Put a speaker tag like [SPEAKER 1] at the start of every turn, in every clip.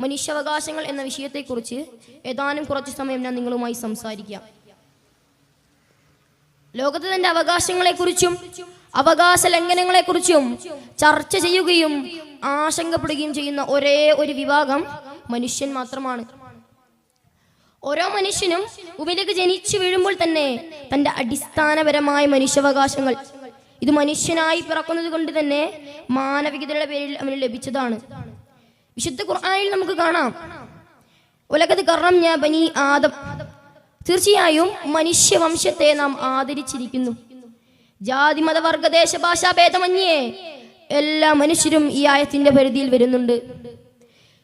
[SPEAKER 1] മനുഷ്യാവകാശങ്ങൾ എന്ന വിഷയത്തെക്കുറിച്ച് ഏതാനും കുറച്ച് സമയം ഞാൻ നിങ്ങളുമായി സംസാരിക്കാം. ലോകത്ത് തന്റെ അവകാശങ്ങളെക്കുറിച്ചും അവകാശ ലംഘനങ്ങളെക്കുറിച്ചും ചർച്ച ചെയ്യുകയും ആശങ്കപ്പെടുകയും ചെയ്യുന്ന ഒരേ ഒരു വിഭാഗം മനുഷ്യൻ മാത്രമാണ്. ഓരോ മനുഷ്യനും ഭൂമിയിലേക്ക് ജനിച്ചു വീഴുമ്പോൾ തന്നെ തന്റെ അടിസ്ഥാനപരമായ മനുഷ്യാവകാശങ്ങൾ, ഇത് മനുഷ്യനായി പിറക്കുന്നത് കൊണ്ട് തന്നെ മാനവികതയുടെ പേരിൽ അവന് ലഭിച്ചതാണ്. വിശുദ്ധ ഖുർആനിൽ നമുക്ക് കാണാം, വലഖദ് കറംനാ ബനി ആദം, തീർച്ചയായും മനുഷ്യവംശത്തെ നാം ആദരിച്ചിരിക്കുന്നു. ജാതി മതവർഗ ദേശ ഭാഷാ ഭേദമന്യേ എല്ലാ മനുഷ്യരും ഈ ആയത്തിന്റെ പരിധിയിൽ വരുന്നുണ്ട്.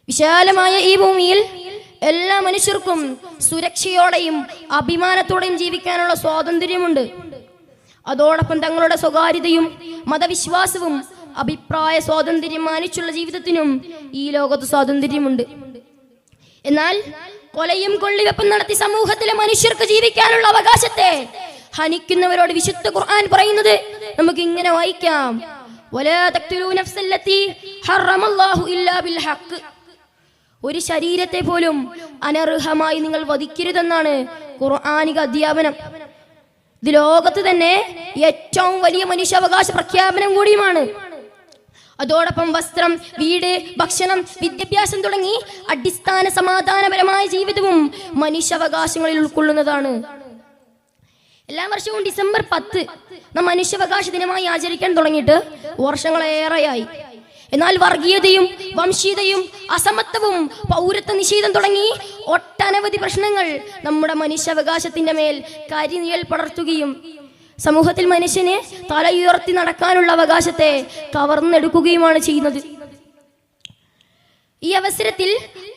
[SPEAKER 1] വിശാലമായ ഈ ഭൂമിയിൽ എല്ലാ മനുഷ്യർക്കും സുരക്ഷയോടെയും അഭിമാനത്തോടെയും ജീവിക്കാനുള്ള സ്വാതന്ത്ര്യമുണ്ട്. അതോടൊപ്പം തങ്ങളുടെ സ്വകാര്യതയും മതവിശ്വാസവും അഭിപ്രായ സ്വാതന്ത്ര്യം മാനിച്ചുള്ള ജീവിതത്തിനും ഈ ലോകത്ത് സ്വാതന്ത്ര്യമുണ്ട്. എന്നാൽ കൊലയും കൊള്ളിവെപ്പും നടത്തി സമൂഹത്തിലെ മനുഷ്യർക്ക് ജീവിക്കാനുള്ള അവകാശത്തെ ഹനിക്കുന്നവരോട് വിശുദ്ധ ഖുർആൻ പറയുന്നത് നമുക്ക് ഇങ്ങനെ വായിക്കാം, വലാ തഖ്തുലൂ നഫ്സല്ലത്തി ഹറമല്ലാഹു ഇല്ലാ ബിൽ ഹഖ്. ഒരു ശരീരത്തെ പോലും അനർഹമായി നിങ്ങൾ വധിക്കരുതെന്നാണ് ഖുർആനിക അധ്യാപനം. ഇത് ലോകത്ത് തന്നെ ഏറ്റവും വലിയ മനുഷ്യാവകാശ പ്രഖ്യാപനം കൂടിയുമാണ്. അതോടൊപ്പം വസ്ത്രം, വീട്, ഭക്ഷണം, വിദ്യാഭ്യാസം തുടങ്ങി അടിസ്ഥാന സമാധാനപരമായ ജീവിതവും മനുഷ്യാവകാശങ്ങളിൽ ഉൾക്കൊള്ളുന്നതാണ്. എല്ലാ വർഷവും ഡിസംബർ 10 നാം മനുഷ്യാവകാശ ദിനമായി ആചരിക്കാൻ തുടങ്ങിയിട്ട് വർഷങ്ങളേറെയായി. എന്നാൽ വർഗീയതയും വംശീയതയും അസമത്വവും പൗരത്വ നിഷേധം തുടങ്ങി ഒട്ടനവധി പ്രശ്നങ്ങൾ നമ്മുടെ മനുഷ്യാവകാശത്തിന്റെ മേൽ കരിനിഴൽ പടർത്തുകയും സമൂഹത്തിൽ മനുഷ്യനെ തലയുയർത്തി നടക്കാനുള്ള അവകാശത്തെ കവർന്നെടുക്കുകയുമാണ് ചെയ്യുന്നത്. ഈ അവസരത്തിൽ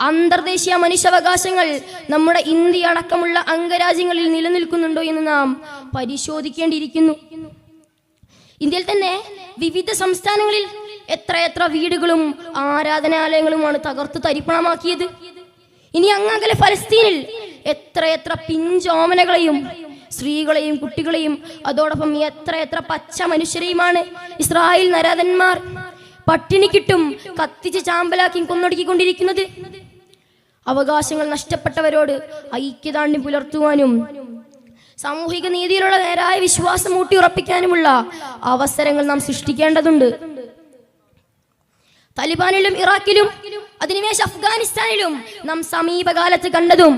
[SPEAKER 1] അന്തർദേശീയ മനുഷ്യാവകാശങ്ങൾ നമ്മുടെ ഇന്ത്യ അടക്കമുള്ള അംഗരാജ്യങ്ങളിൽ നിലനിൽക്കുന്നുണ്ടോ എന്ന് നാം പരിശോധിക്കേണ്ടിയിരിക്കുന്നു. ഇന്ത്യയിൽ തന്നെ വിവിധ സംസ്ഥാനങ്ങളിൽ എത്രയെത്ര വീടുകളും ആരാധനാലയങ്ങളുമാണ് തകർത്ത് തരിപ്പണമാക്കിയത്. ഇനി അങ്ങകലെ ഫലസ്തീനിൽ എത്രയെത്ര പിഞ്ചോമനകളെയും സ്ത്രീകളെയും കുട്ടികളെയും അതോടൊപ്പം എത്രയെത്ര പച്ച മനുഷ്യരെയുമാണ് ഇസ്രായേൽ നരാധന്മാർ പട്ടിണിക്കിട്ടും കത്തിച്ച് ചാമ്പലാക്കി കൊന്നൊടുക്കിക്കൊണ്ടിരിക്കുന്നത്. അവകാശങ്ങൾ നഷ്ടപ്പെട്ടവരോട് ഐക്യദാർഢ്യം പുലർത്തുവാനും സാമൂഹിക നീതിയിലുള്ള നേരായ വിശ്വാസം ഊട്ടിയുറപ്പിക്കാനുമുള്ള അവസരങ്ങൾ നാം സൃഷ്ടിക്കേണ്ടതുണ്ട്. താലിബാനിലും ഇറാഖിലും അതിനുശേഷം അഫ്ഗാനിസ്ഥാനിലും നാം സമീപകാലത്ത് കണ്ടതും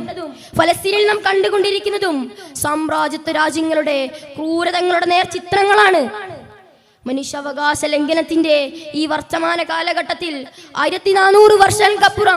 [SPEAKER 1] ഫലസ്തീനിൽ നാം കണ്ടുകൊണ്ടിരിക്കുന്നതും സാമ്രാജ്യത്വ രാജ്യങ്ങളുടെ ക്രൂരതകളുടെ നേർചിത്രങ്ങളാണ്. മനുഷ്യാവകാശ ലംഘനത്തിന്റെ ഈ വർത്തമാന കാലഘട്ടത്തിൽ 1400 വർഷങ്ങൾക്കപ്പുറം